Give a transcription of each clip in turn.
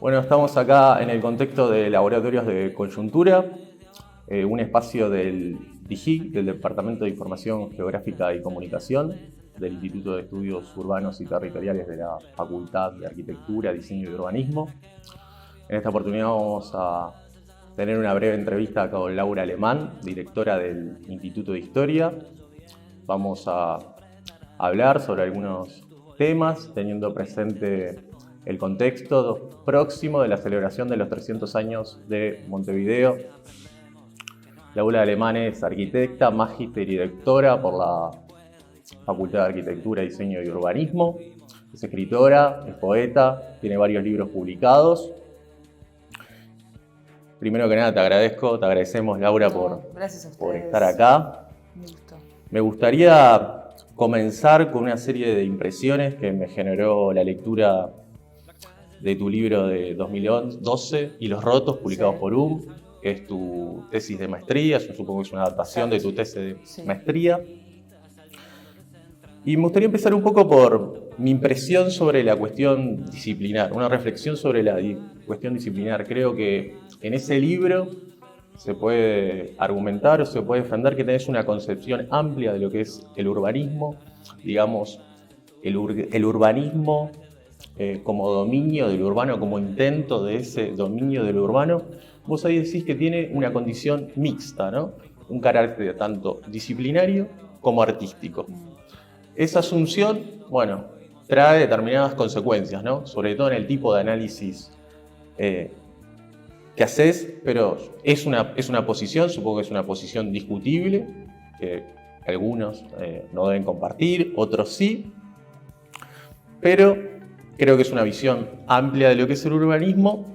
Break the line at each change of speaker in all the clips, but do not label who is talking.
Bueno, estamos acá en el contexto de Laboratorios de Coyuntura, un espacio del DIGIC, del Departamento de Información Geográfica y Comunicación, del Instituto de Estudios Urbanos y Territoriales de la Facultad de Arquitectura, Diseño y Urbanismo. En esta oportunidad vamos a tener una breve entrevista con Laura Alemán, directora del Instituto de Historia. Vamos a hablar sobre algunos temas, teniendo presente el contexto próximo de la celebración de los 300 años de Montevideo. Laura Alemán es arquitecta, magíster y directora por la Facultad de Arquitectura, Diseño y Urbanismo. Es escritora, es poeta, tiene varios libros publicados. Primero que nada te agradecemos, Laura, por estar acá. Me gustaría comenzar con una serie de impresiones que me generó la lectura de tu libro de 2012, Hilos Rotos, publicado por que es tu tesis de maestría. Yo supongo que es una adaptación de tu tesis de maestría. Y me gustaría empezar un poco por mi impresión sobre la cuestión disciplinar, una reflexión sobre la cuestión disciplinar. Creo que en ese libro se puede argumentar o se puede defender que tenés una concepción amplia de lo que es el urbanismo, digamos, el urbanismo como dominio del urbano, como intento de ese dominio del urbano. Vos ahí decís que tiene una condición mixta, ¿no? Un carácter tanto disciplinario como artístico. Esa asunción, bueno, trae determinadas consecuencias, ¿no? Sobre todo en el tipo de análisis que haces, pero es una posición, supongo que es una posición discutible, que algunos no deben compartir, otros sí, pero creo que es una visión amplia de lo que es el urbanismo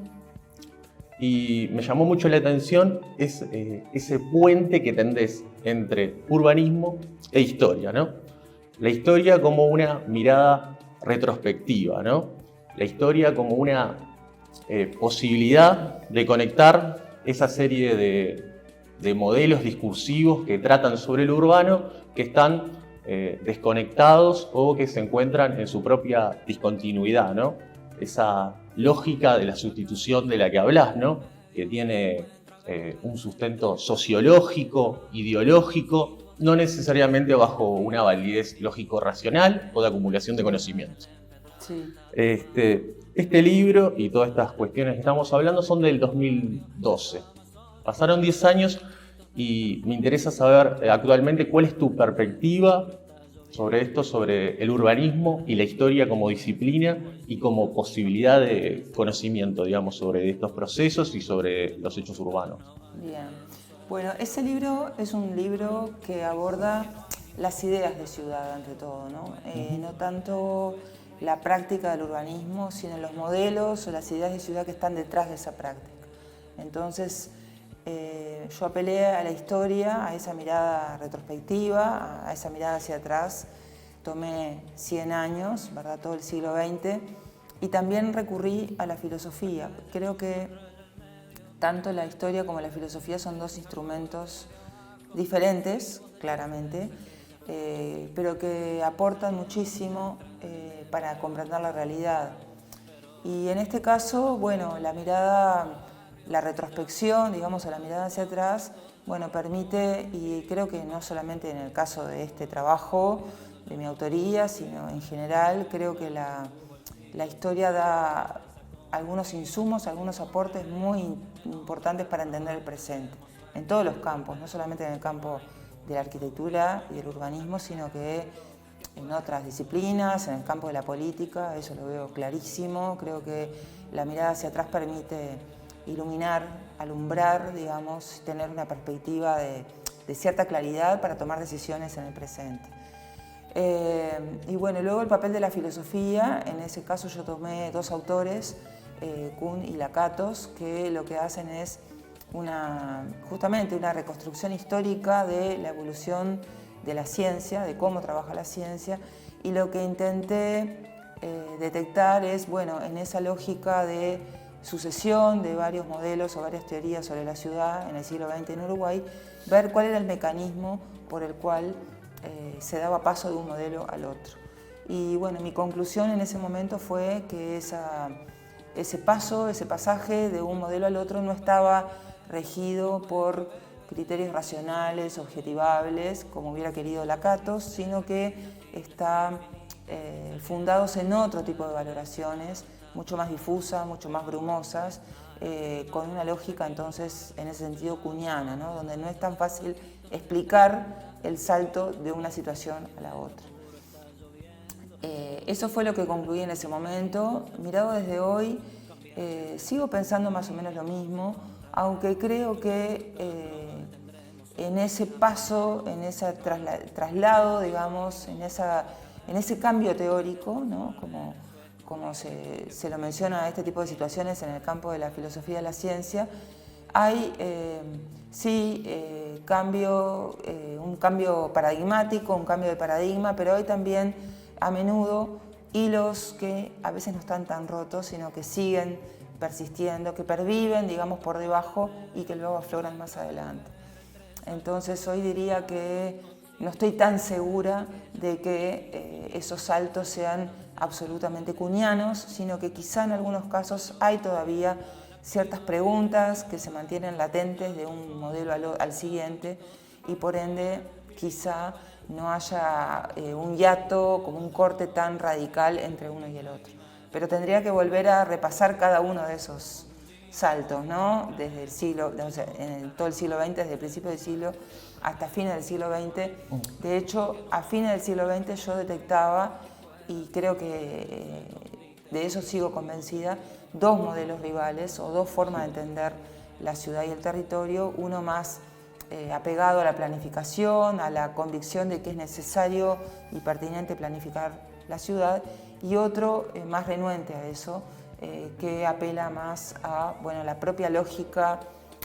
y me llamó mucho la atención ese puente que tendés entre urbanismo e historia, ¿no? La historia como una mirada retrospectiva, ¿no? La historia como una posibilidad de conectar esa serie de modelos discursivos que tratan sobre el urbano, que están desconectados o que se encuentran en su propia discontinuidad, ¿no? Esa lógica de la sustitución de la que hablas, ¿no? Que tiene un sustento sociológico, ideológico, no necesariamente bajo una validez lógico-racional o de acumulación de conocimientos.
Sí.
Este libro y todas estas cuestiones que estamos hablando son del 2012. Pasaron 10 años y me interesa saber actualmente cuál es tu perspectiva sobre esto, sobre el urbanismo y la historia como disciplina y como posibilidad de conocimiento, digamos, sobre estos procesos y sobre los hechos urbanos.
Bien. Bueno, ese libro es un libro que aborda las ideas de ciudad, ante todo, ¿no? No tanto la práctica del urbanismo, sino los modelos o las ideas de ciudad que están detrás de esa práctica. Entonces, yo apelé a la historia, a esa mirada retrospectiva, a esa mirada hacia atrás. Tomé 100 años, ¿verdad? Todo el siglo XX, y también recurrí a la filosofía. Creo que tanto la historia como la filosofía son dos instrumentos diferentes, claramente, pero que aportan muchísimo para comprender la realidad. Y en este caso, bueno, la mirada, la retrospección, digamos, a la mirada hacia atrás, bueno, permite, y creo que no solamente en el caso de este trabajo, de mi autoría, sino en general, creo que la historia da algunos insumos, algunos aportes muy importantes para entender el presente, en todos los campos, no solamente en el campo de la arquitectura y del urbanismo, sino que en otras disciplinas, en el campo de la política, eso lo veo clarísimo. Creo que la mirada hacia atrás permite iluminar, alumbrar, digamos, tener una perspectiva de cierta claridad para tomar decisiones en el presente. Y bueno, luego el papel de la filosofía, en ese caso yo tomé dos autores, Kuhn y Lakatos, que lo que hacen es justamente una reconstrucción histórica de la evolución de la ciencia, de cómo trabaja la ciencia, y lo que intenté detectar es, bueno, en esa lógica de sucesión de varios modelos o varias teorías sobre la ciudad en el siglo XX en Uruguay, ver cuál era el mecanismo por el cual se daba paso de un modelo al otro. Y bueno, mi conclusión en ese momento fue que ese pasaje de un modelo al otro no estaba regido por criterios racionales, objetivables, como hubiera querido Lakatos, sino que está fundados en otro tipo de valoraciones, mucho más difusas, mucho más brumosas, con una lógica entonces en ese sentido kuhniana, ¿no? Donde no es tan fácil explicar el salto de una situación a la otra. Eso fue lo que concluí en ese momento. Mirado desde hoy, sigo pensando más o menos lo mismo, aunque creo que en ese paso, en ese traslado, digamos, en ese cambio teórico, ¿no? Como se lo menciona a este tipo de situaciones en el campo de la filosofía de la ciencia, hay un cambio paradigmático, un cambio de paradigma, pero hay también a menudo hilos que a veces no están tan rotos, sino que siguen persistiendo, que perviven, digamos, por debajo y que luego afloran más adelante. Entonces hoy diría que no estoy tan segura de que esos saltos sean absolutamente kuhnianos, sino que quizá en algunos casos hay todavía ciertas preguntas que se mantienen latentes de un modelo al siguiente y por ende quizá no haya un hiato, como un corte tan radical entre uno y el otro. Pero tendría que volver a repasar cada uno de esos saltos, ¿no? Desde el siglo, o sea, en todo el siglo XX, desde el principio del siglo hasta fines del siglo XX. De hecho, a fines del siglo XX yo detectaba, y creo que de eso sigo convencida, dos modelos rivales o dos formas de entender la ciudad y el territorio, uno más apegado a la planificación, a la convicción de que es necesario y pertinente planificar la ciudad, y otro más renuente a eso, que apela más a, bueno, la propia lógica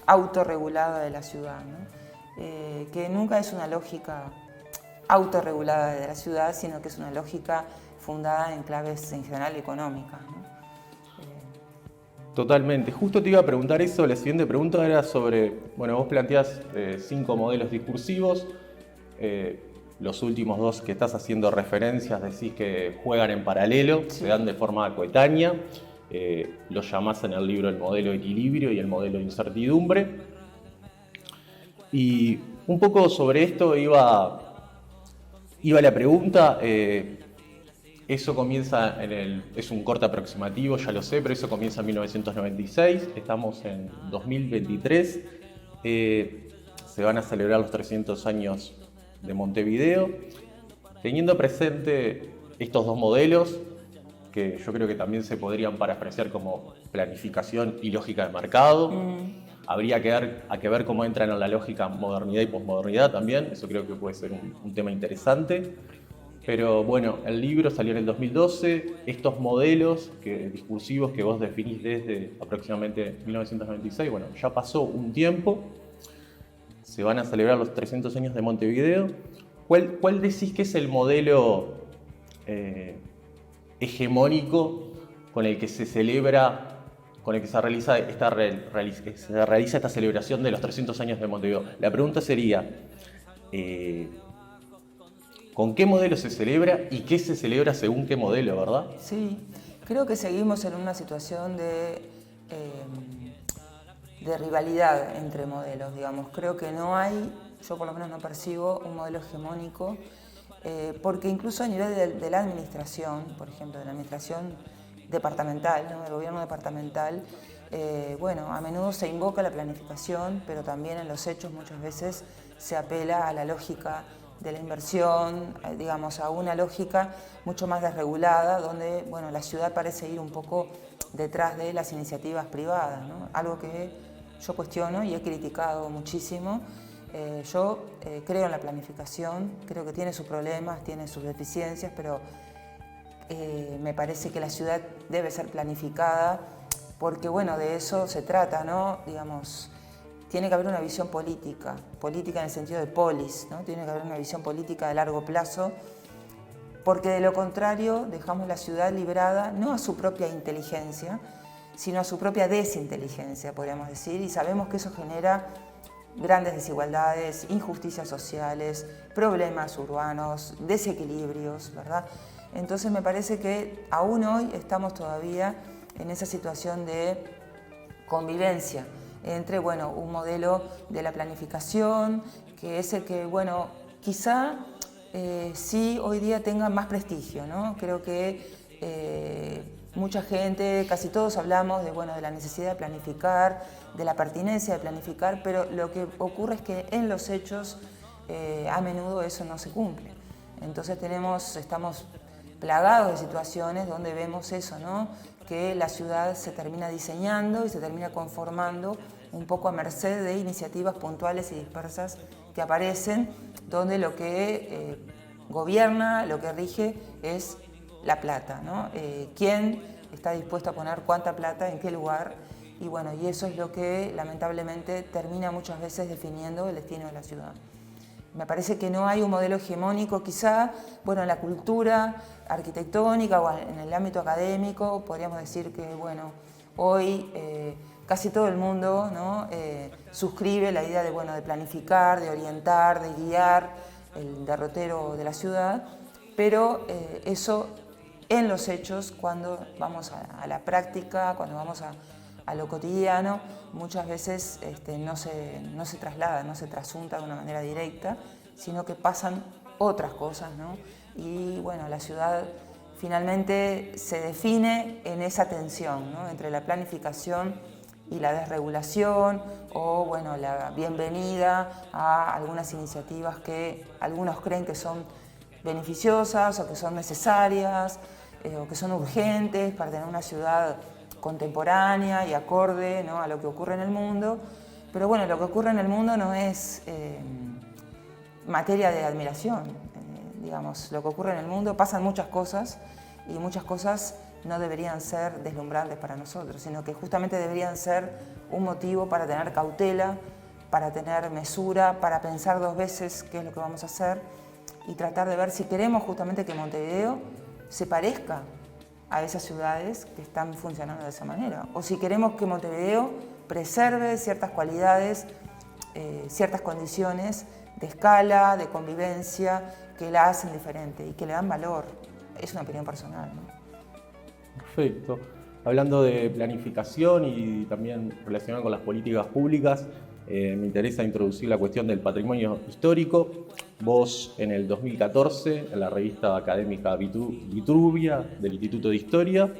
autorregulada de la ciudad, ¿no? Que nunca es una lógica autorregulada de la ciudad, sino que es una lógica fundada en claves en general económicas, ¿no?
Totalmente. Justo te iba a preguntar eso. La siguiente pregunta era sobre, bueno, vos planteás 5 modelos discursivos. Los últimos 2 que estás haciendo referencias decís que juegan en paralelo, sí, se dan de forma coetánea. Los llamás en el libro el modelo de equilibrio y el modelo de incertidumbre. Y un poco sobre esto iba la pregunta. Eso comienza es un corte aproximativo, ya lo sé, pero eso comienza en 1996, estamos en 2023, se van a celebrar los 300 años de Montevideo, teniendo presente estos dos modelos, que yo creo que también se podrían parafrasear como planificación y lógica de mercado. Habría que ver cómo entran en la lógica modernidad y posmodernidad también, eso creo que puede ser un tema interesante. Pero bueno, el libro salió en el 2012, estos modelos discursivos que vos definís desde aproximadamente 1996, bueno, ya pasó un tiempo, se van a celebrar los 300 años de Montevideo. ¿Cuál decís que es el modelo hegemónico con el que se celebra, con el que se realiza esta celebración de los 300 años de Montevideo? La pregunta sería, ¿con qué modelo se celebra y qué se celebra según qué modelo, verdad?
Sí, creo que seguimos en una situación de rivalidad entre modelos, digamos. Creo que no hay, yo por lo menos no percibo un modelo hegemónico, porque incluso a nivel de la administración, por ejemplo, de la administración departamental, ¿no? Del gobierno departamental, bueno, a menudo se invoca la planificación, pero también en los hechos muchas veces se apela a la lógica de la inversión, digamos, a una lógica mucho más desregulada, donde, bueno, la ciudad parece ir un poco detrás de las iniciativas privadas, ¿no? Algo que yo cuestiono y he criticado muchísimo. Yo creo en la planificación, creo que tiene sus problemas, tiene sus deficiencias, pero me parece que la ciudad debe ser planificada porque, bueno, de eso se trata, ¿no? Digamos, tiene que haber una visión política en el sentido de polis, ¿no? Tiene que haber una visión política de largo plazo porque de lo contrario dejamos la ciudad librada no a su propia inteligencia, sino a su propia desinteligencia, podríamos decir, y sabemos que eso genera grandes desigualdades, injusticias sociales, problemas urbanos, desequilibrios, ¿verdad? Entonces me parece que aún hoy estamos todavía en esa situación de convivencia entre, bueno, un modelo de la planificación, que es el que, bueno, quizá sí hoy día tenga más prestigio, ¿no? Creo que mucha gente, casi todos hablamos de, bueno, de la necesidad de planificar, de la pertinencia de planificar, pero lo que ocurre es que en los hechos a menudo eso no se cumple. Entonces estamos plagados de situaciones donde vemos eso, ¿no? Que la ciudad se termina diseñando y se termina conformando un poco a merced de iniciativas puntuales y dispersas que aparecen, donde lo que gobierna, lo que rige es la plata, ¿no? ¿Quién está dispuesto a poner cuánta plata en qué lugar? Y bueno, y eso es lo que lamentablemente termina muchas veces definiendo el destino de la ciudad. Me parece que no hay un modelo hegemónico, quizá, bueno, en la cultura arquitectónica o en el ámbito académico, podríamos decir que, bueno, hoy casi todo el mundo, ¿no? Suscribe la idea de, bueno, de planificar, de orientar, de guiar el derrotero de la ciudad, pero eso en los hechos, cuando vamos a la práctica, cuando vamos a lo cotidiano, muchas veces no se traslada, no se trasunta de una manera directa, sino que pasan otras cosas, ¿no? Y bueno, la ciudad finalmente se define en esa tensión, ¿no? Entre la planificación y la desregulación, o bueno, la bienvenida a algunas iniciativas que algunos creen que son beneficiosas o que son necesarias o que son urgentes para tener una ciudad contemporánea y acorde, ¿no? A lo que ocurre en el mundo. Pero bueno, lo que ocurre en el mundo no es materia de admiración. Digamos, lo que ocurre en el mundo, pasan muchas cosas y muchas cosas no deberían ser deslumbrantes para nosotros, sino que justamente deberían ser un motivo para tener cautela, para tener mesura, para pensar dos veces qué es lo que vamos a hacer y tratar de ver si queremos justamente que Montevideo se parezca a esas ciudades que están funcionando de esa manera, o si queremos que Montevideo preserve ciertas cualidades, ciertas condiciones de escala, de convivencia, que la hacen diferente y que le dan valor. Es una opinión personal, ¿no?
Perfecto. Hablando de planificación y también relacionado con las políticas públicas, me interesa introducir la cuestión del patrimonio histórico. Vos, en el 2014, en la revista académica Vitruvia del Instituto de Historia,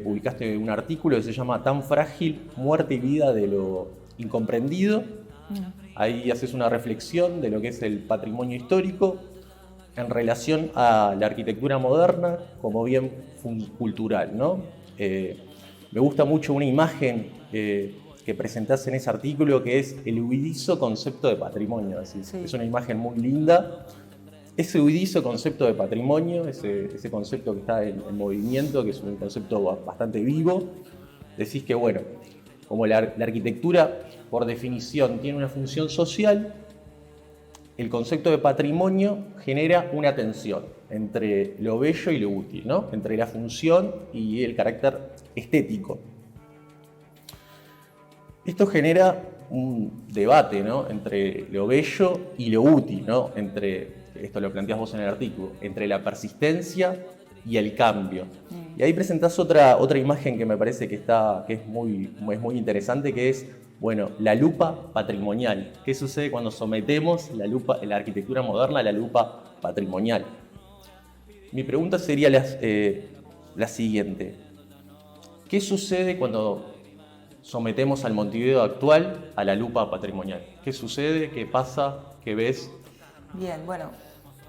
publicaste un artículo que se llama Tan frágil, muerte y vida de lo incomprendido. Ahí haces una reflexión de lo que es el patrimonio histórico en relación a la arquitectura moderna como bien cultural, ¿no? Me gusta mucho una imagen que presentás en ese artículo, que es el huidizo concepto de patrimonio. Sí. Es una imagen muy linda. Ese huidizo concepto de patrimonio, ese concepto que está en movimiento, que es un concepto bastante vivo, decís que, bueno, como la arquitectura, por definición, tiene una función social, el concepto de patrimonio genera una tensión entre lo bello y lo útil, ¿no? Entre la función y el carácter estético. Esto genera un debate, ¿no? Entre lo bello y lo útil, ¿no? Esto lo planteás vos en el artículo, entre la persistencia y el cambio. Y ahí presentás otra imagen que me parece que es muy interesante, que es, bueno, la lupa patrimonial. ¿Qué sucede cuando sometemos la arquitectura moderna a la lupa patrimonial? Mi pregunta sería la siguiente. ¿Qué sucede cuando sometemos al Montevideo actual a la lupa patrimonial? ¿Qué sucede? ¿Qué pasa? ¿Qué ves?
Bien, bueno,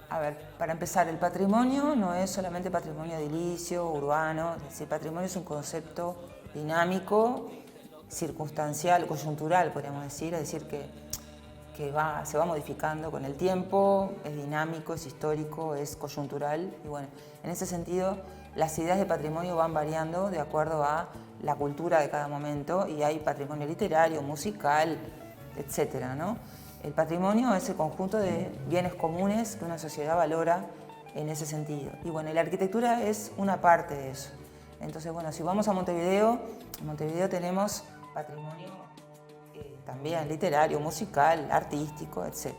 a ver, para empezar, el patrimonio no es solamente patrimonio edilicio, urbano, es decir, patrimonio es un concepto dinámico, circunstancial, coyuntural, podríamos decir, es decir, que se va modificando con el tiempo, es dinámico, es histórico, es coyuntural, y bueno, en ese sentido, las ideas de patrimonio van variando de acuerdo a la cultura de cada momento, y hay patrimonio literario, musical, etcétera, ¿no? El patrimonio es el conjunto de bienes comunes que una sociedad valora en ese sentido. Y bueno, la arquitectura es una parte de eso. Entonces, bueno, si vamos a Montevideo, en Montevideo tenemos patrimonio también literario, musical, artístico, etc.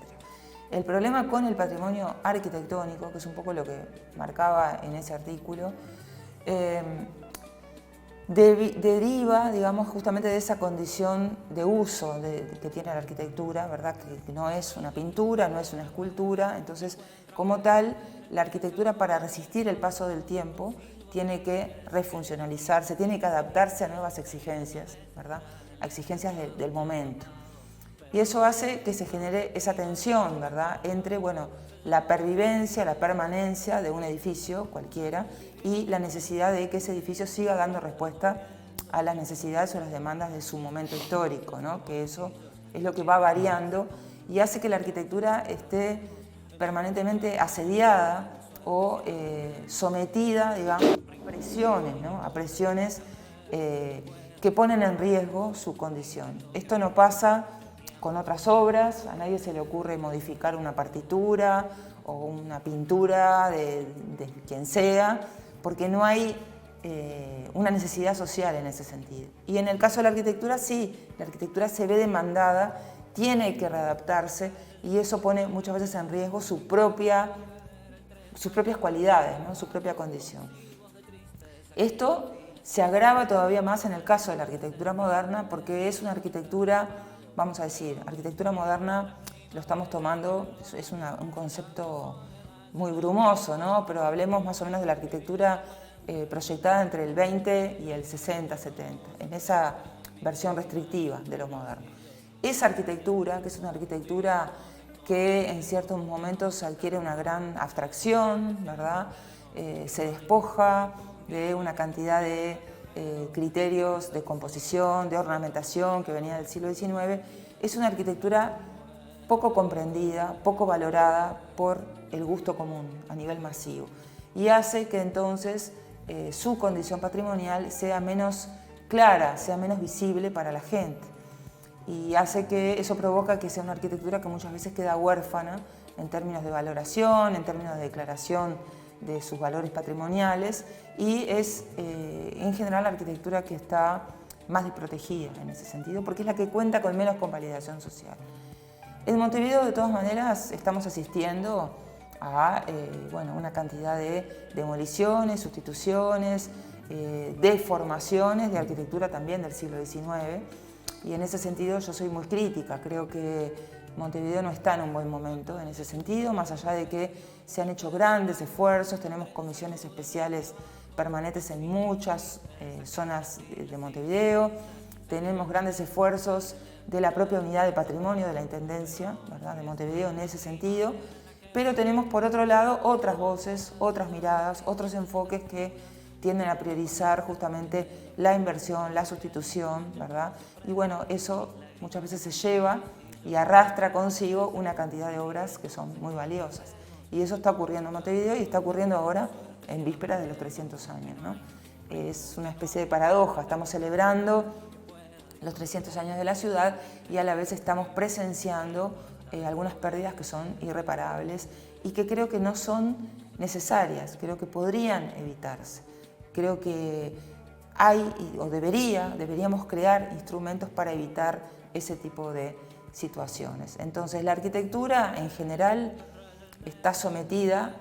El problema con el patrimonio arquitectónico, que es un poco lo que marcaba en ese artículo, deriva, digamos, justamente de esa condición de uso que tiene la arquitectura, ¿verdad? Que no es una pintura, no es una escultura. Entonces, como tal, la arquitectura, para resistir el paso del tiempo, tiene que refuncionalizarse, tiene que adaptarse a nuevas exigencias, ¿verdad? A exigencias del momento. Y eso hace que se genere esa tensión, ¿verdad?, entre, bueno, la pervivencia, la permanencia de un edificio cualquiera y la necesidad de que ese edificio siga dando respuesta a las necesidades o las demandas de su momento histórico, ¿no? Que eso es lo que va variando y hace que la arquitectura esté permanentemente asediada o sometida, digamos, a presiones, ¿no? A presiones que ponen en riesgo su condición. Esto no pasa con otras obras, a nadie se le ocurre modificar una partitura o una pintura de quien sea, porque no hay una necesidad social en ese sentido. Y en el caso de la arquitectura, sí, la arquitectura se ve demandada, tiene que readaptarse y eso pone muchas veces en riesgo sus propias cualidades, ¿no? Su propia condición. Esto se agrava todavía más en el caso de la arquitectura moderna porque es una arquitectura, vamos a decir, arquitectura moderna lo estamos tomando, es un concepto muy brumoso, ¿no? Pero hablemos más o menos de la arquitectura proyectada entre el 20 y el 60, 70, en esa versión restrictiva de lo moderno. Esa arquitectura, que es una arquitectura que en ciertos momentos adquiere una gran abstracción, ¿verdad? Se despoja de una cantidad de criterios de composición, de ornamentación que venía del siglo XIX, es una arquitectura poco comprendida, poco valorada por el gusto común a nivel masivo y hace que entonces su condición patrimonial sea menos clara, sea menos visible para la gente y hace que eso provoca que sea una arquitectura que muchas veces queda huérfana en términos de valoración, en términos de declaración de sus valores patrimoniales y es en general la arquitectura que está más desprotegida en ese sentido porque es la que cuenta con menos convalidación social. En Montevideo, de todas maneras, estamos asistiendo a bueno, una cantidad de demoliciones, sustituciones, deformaciones de arquitectura también del siglo XIX y en ese sentido yo soy muy crítica, creo que Montevideo no está en un buen momento en ese sentido, más allá de que se han hecho grandes esfuerzos, tenemos comisiones especiales permanentes en muchas zonas de Montevideo, tenemos grandes esfuerzos de la propia unidad de patrimonio de la Intendencia, ¿verdad?, de Montevideo en ese sentido, pero tenemos por otro lado otras voces, otras miradas, otros enfoques que tienden a priorizar justamente la inversión, la sustitución, ¿verdad? Y bueno, eso muchas veces se lleva y arrastra consigo una cantidad de obras que son muy valiosas. Y eso está ocurriendo en Montevideo y está ocurriendo ahora en vísperas de los 300 años, ¿no? Es una especie de paradoja, estamos celebrando los 300 años de la ciudad y a la vez estamos presenciando algunas pérdidas que son irreparables y que creo que no son necesarias, creo que podrían evitarse. Creo que hay o deberíamos crear instrumentos para evitar ese tipo de situaciones. Entonces la arquitectura en general está sometida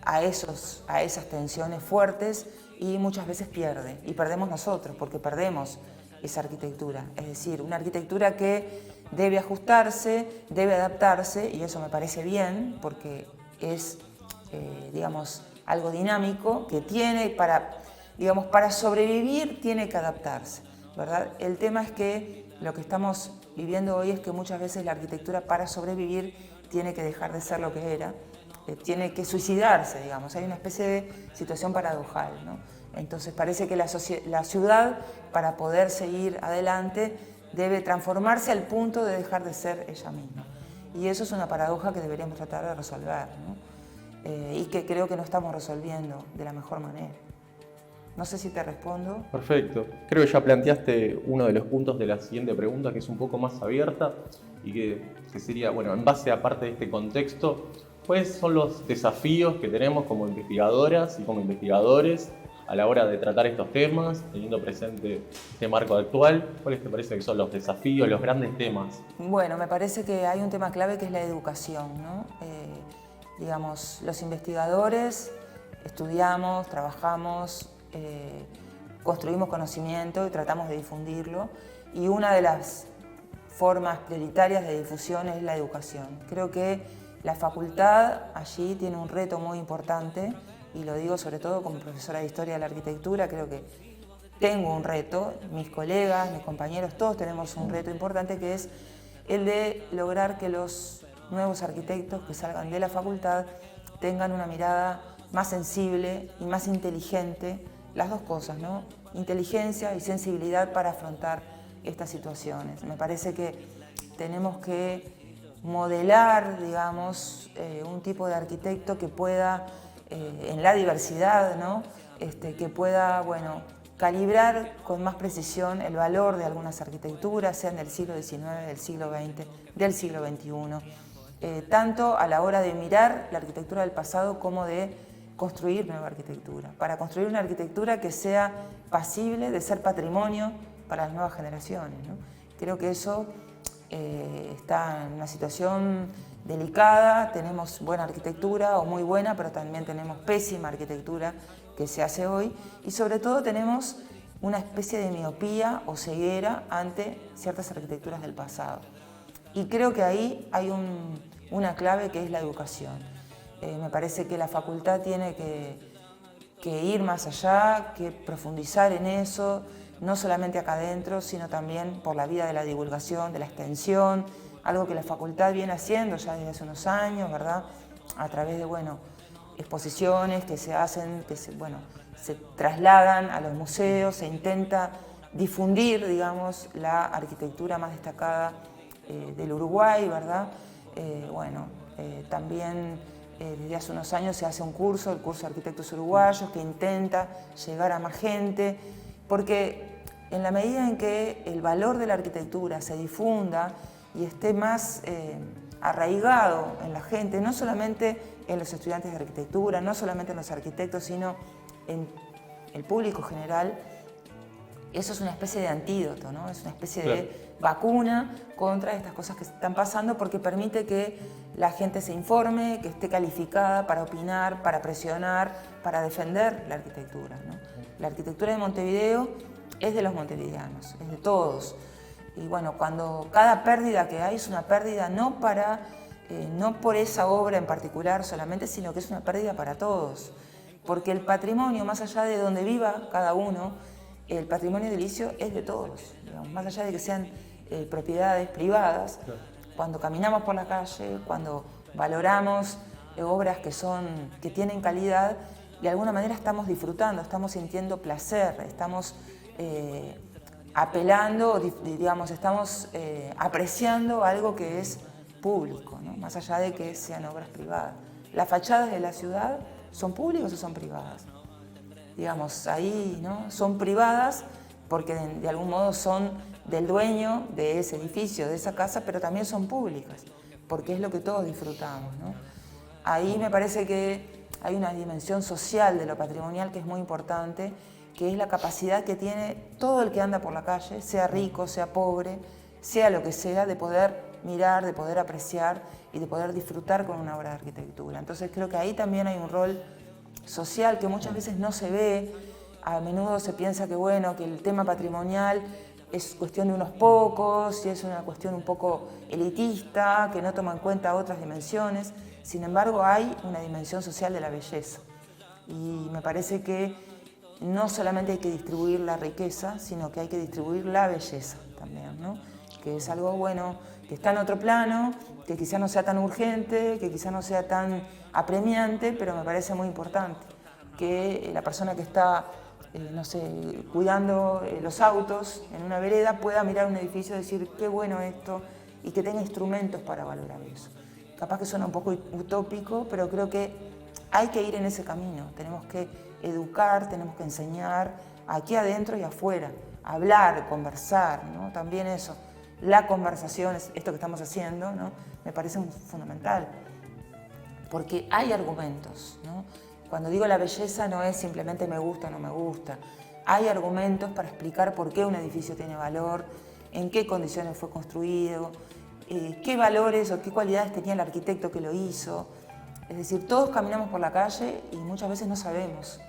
a esas tensiones fuertes y muchas veces pierde, y perdemos nosotros porque perdemos esa arquitectura, es decir, una arquitectura que debe ajustarse, debe adaptarse, y eso me parece bien porque es, digamos, algo dinámico que tiene para sobrevivir tiene que adaptarse, ¿verdad? El tema es que lo que estamos viviendo hoy es que muchas veces la arquitectura para sobrevivir tiene que dejar de ser lo que era, tiene que suicidarse, digamos, hay una especie de situación paradojal, ¿no? Entonces parece que la ciudad, para poder seguir adelante, debe transformarse al punto de dejar de ser ella misma. Y eso es una paradoja que deberíamos tratar de resolver, ¿no? Y que creo que no estamos resolviendo de la mejor manera. No sé si te respondo.
Perfecto. Creo que ya planteaste uno de los puntos de la siguiente pregunta, que es un poco más abierta y que sería, bueno, en base a parte de este contexto, ¿Cuáles son los desafíos que tenemos como investigadoras y como investigadores a la hora de tratar estos temas, teniendo presente este marco actual? ¿Cuáles te parece que son los desafíos, los grandes temas?
Bueno, me parece que hay un tema clave que es la educación, ¿no? Digamos, los investigadores estudiamos, trabajamos, construimos conocimiento y tratamos de difundirlo, y una de las formas prioritarias de difusión es la educación. Creo que la facultad allí tiene un reto muy importante, y lo digo sobre todo como profesora de Historia de la Arquitectura. Creo que tengo un reto, mis colegas, mis compañeros, todos tenemos un reto importante, que es el de lograr que los nuevos arquitectos que salgan de la facultad tengan una mirada más sensible y más inteligente, las dos cosas, ¿no? Inteligencia y sensibilidad para afrontar estas situaciones. Me parece que tenemos que modelar, digamos, un tipo de arquitecto que pueda, en la diversidad, ¿no? Que pueda, bueno, calibrar con más precisión el valor de algunas arquitecturas, sean del siglo XIX, del siglo XX, del siglo XXI, tanto a la hora de mirar la arquitectura del pasado como de construir nueva arquitectura, para construir una arquitectura que sea pasible de ser patrimonio para las nuevas generaciones, ¿no? Creo que eso está en una situación delicada. Tenemos buena arquitectura o muy buena, pero también tenemos pésima arquitectura que se hace hoy, y sobre todo tenemos una especie de miopía o ceguera ante ciertas arquitecturas del pasado. Y creo que ahí hay una clave, que es la educación. Me parece que la facultad tiene que ir más allá, que profundizar en eso, no solamente acá adentro, sino también por la vía de la divulgación, de la extensión, algo que la facultad viene haciendo ya desde hace unos años, ¿verdad? A través de, bueno, exposiciones que se hacen, que se trasladan a los museos, se intenta difundir, digamos, la arquitectura más destacada del Uruguay, ¿verdad? También desde hace unos años se hace un curso, el curso de arquitectos uruguayos, que intenta llegar a más gente, porque en la medida en que el valor de la arquitectura se difunda y esté más arraigado en la gente, no solamente en los estudiantes de arquitectura, no solamente en los arquitectos, sino en el público general, eso es una especie de antídoto, ¿no? Es una especie de vacuna contra estas cosas que están pasando, porque permite que la gente se informe, que esté calificada para opinar, para presionar, para defender la arquitectura, ¿no? La arquitectura de Montevideo es de los montevideanos, es de todos. Y bueno, cuando cada pérdida que hay es una pérdida no por esa obra en particular solamente, sino que es una pérdida para todos. Porque el patrimonio, más allá de donde viva cada uno, el patrimonio edilicio es de todos, digamos, más allá de que sean propiedades privadas. Cuando caminamos por la calle, cuando valoramos obras que tienen calidad, de alguna manera estamos disfrutando, estamos sintiendo placer, estamos apelando, digamos, estamos apreciando algo que es público, ¿no? Más allá de que sean obras privadas. ¿Las fachadas de la ciudad son públicas o son privadas? Digamos, ahí, ¿no? Son privadas porque de algún modo son del dueño de ese edificio, de esa casa, pero también son públicas, porque es lo que todos disfrutamos, ¿no? Ahí me parece que hay una dimensión social de lo patrimonial que es muy importante, que es la capacidad que tiene todo el que anda por la calle, sea rico, sea pobre, sea lo que sea, de poder mirar, de poder apreciar y de poder disfrutar con una obra de arquitectura. Entonces creo que ahí también hay un rol social que muchas veces no se ve. A menudo se piensa que, bueno, que el tema patrimonial es cuestión de unos pocos y es una cuestión un poco elitista, que no toma en cuenta otras dimensiones. Sin embargo, hay una dimensión social de la belleza. Y me parece que no solamente hay que distribuir la riqueza, sino que hay que distribuir la belleza también, ¿no? Que es algo, bueno, que está en otro plano, que quizá no sea tan urgente, que quizá no sea tan apremiante, pero me parece muy importante que la persona que está, no sé, cuidando los autos en una vereda pueda mirar un edificio y decir, qué bueno esto, y que tenga instrumentos para valorar eso. Capaz que suena un poco utópico, pero creo que hay que ir en ese camino. Tenemos que educar, tenemos que enseñar aquí adentro y afuera, hablar, conversar, ¿no? También eso. La conversación, esto que estamos haciendo, ¿no? Me parece fundamental. porque hay argumentos, ¿no? Cuando digo la belleza no es simplemente me gusta o no me gusta. Hay argumentos para explicar por qué un edificio tiene valor, en qué condiciones fue construido, qué valores o qué cualidades tenía el arquitecto que lo hizo. Es decir, todos caminamos por la calle y muchas veces no sabemos,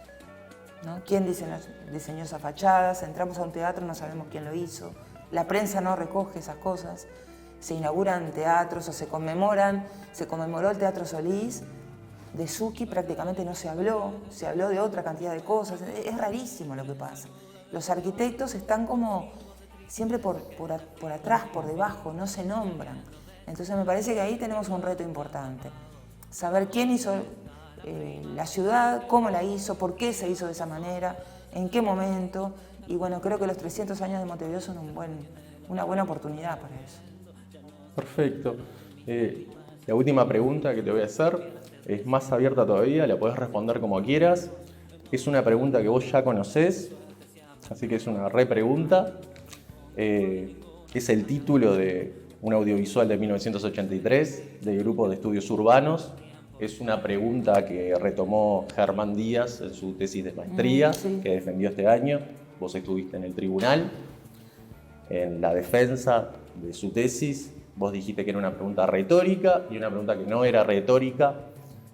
¿no? ¿Quién diseñó esas fachadas? Entramos a un teatro y no sabemos quién lo hizo. La prensa no recoge esas cosas. Se inauguran teatros o se conmemoró el Teatro Solís. De Zucchi prácticamente no se habló de otra cantidad de cosas. Es rarísimo lo que pasa. Los arquitectos están como siempre por atrás, por debajo, no se nombran. Entonces me parece que ahí tenemos un reto importante. Saber quién hizo la ciudad, cómo la hizo, por qué se hizo de esa manera, en qué momento. Y bueno, creo que los 300 años de Montevideo son una buena oportunidad para eso.
Perfecto. La última pregunta que te voy a hacer es más abierta todavía, la podés responder como quieras. Es una pregunta que vos ya conocés, así que es una repregunta. Es el título de un audiovisual de 1983 del Grupo de Estudios Urbanos. Es una pregunta que retomó Germán Díaz en su tesis de maestría,
sí,
que defendió este año. Vos estuviste en el tribunal, en la defensa de su tesis. Vos dijiste que era una pregunta retórica y una pregunta que no era retórica.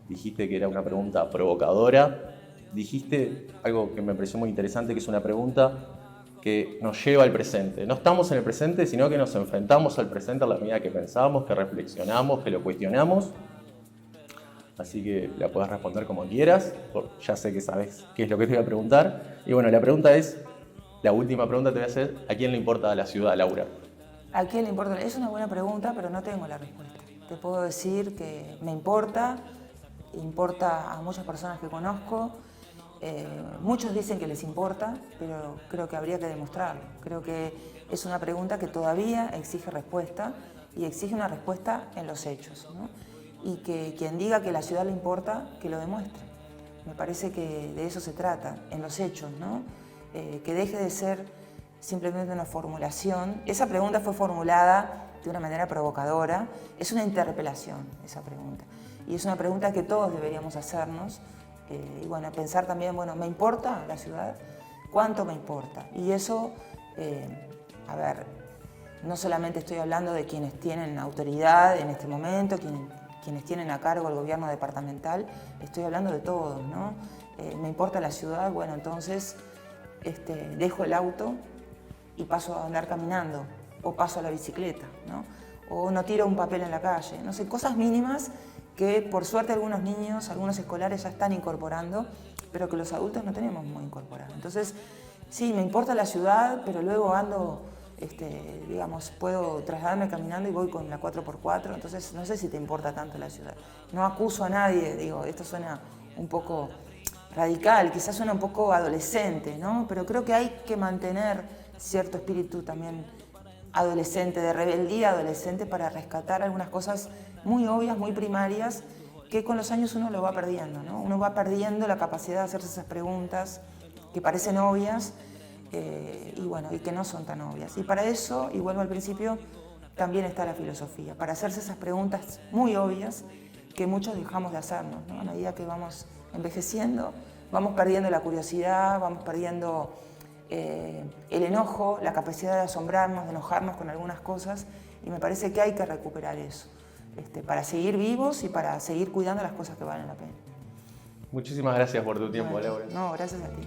Dijiste que era una pregunta provocadora. Dijiste algo que me pareció muy interesante, que es una pregunta que nos lleva al presente. No estamos en el presente, sino que nos enfrentamos al presente a la medida que pensamos, que reflexionamos, que lo cuestionamos. Así que la podés responder como quieras. Ya sé que sabes qué es lo que te voy a preguntar. Y bueno, la última pregunta te voy a hacer: ¿a quién le importa la ciudad, Laura?
¿A quién le importa? Es una buena pregunta, pero no tengo la respuesta. Te puedo decir que me importa a muchas personas que conozco. Muchos dicen que les importa, pero creo que habría que demostrarlo. Creo que es una pregunta que todavía exige respuesta y exige una respuesta en los hechos, ¿no? Y que quien diga que la ciudad le importa, que lo demuestre. Me parece que de eso se trata, en los hechos, ¿no? Que deje de ser simplemente una formulación. Esa pregunta fue formulada de una manera provocadora. Es una interpelación esa pregunta. Y es una pregunta que todos deberíamos hacernos. Y bueno, pensar también, bueno, ¿me importa la ciudad? ¿Cuánto me importa? Y eso, a ver, no solamente estoy hablando de quienes tienen autoridad en este momento, quienes tienen a cargo el gobierno departamental, estoy hablando de todos, ¿no? ¿Me importa la ciudad? Bueno, entonces dejo el auto y paso a andar caminando, o paso a la bicicleta, ¿no? O no tiro un papel en la calle, no sé, cosas mínimas que por suerte algunos niños, algunos escolares ya están incorporando, pero que los adultos no tenemos muy incorporado. Entonces, sí, me importa la ciudad, pero luego ando, digamos, puedo trasladarme caminando y voy con la 4x4, entonces no sé si te importa tanto la ciudad. No acuso a nadie, digo, esto suena un poco radical, quizás suena un poco adolescente, ¿no? Pero creo que hay que mantener cierto espíritu también adolescente, de rebeldía adolescente, para rescatar algunas cosas muy obvias, muy primarias, que con los años uno lo va perdiendo, ¿no? Uno va perdiendo la capacidad de hacerse esas preguntas que parecen obvias y bueno, y que no son tan obvias. Y para eso, y vuelvo al principio, también está la filosofía, para hacerse esas preguntas muy obvias que muchos dejamos de hacernos, ¿no? A medida que vamos envejeciendo, vamos perdiendo la curiosidad, vamos perdiendo el enojo, la capacidad de asombrarnos, de enojarnos con algunas cosas, y me parece que hay que recuperar eso, para seguir vivos y para seguir cuidando las cosas que valen la pena.
Muchísimas gracias por tu tiempo, Laura.
No, gracias a ti.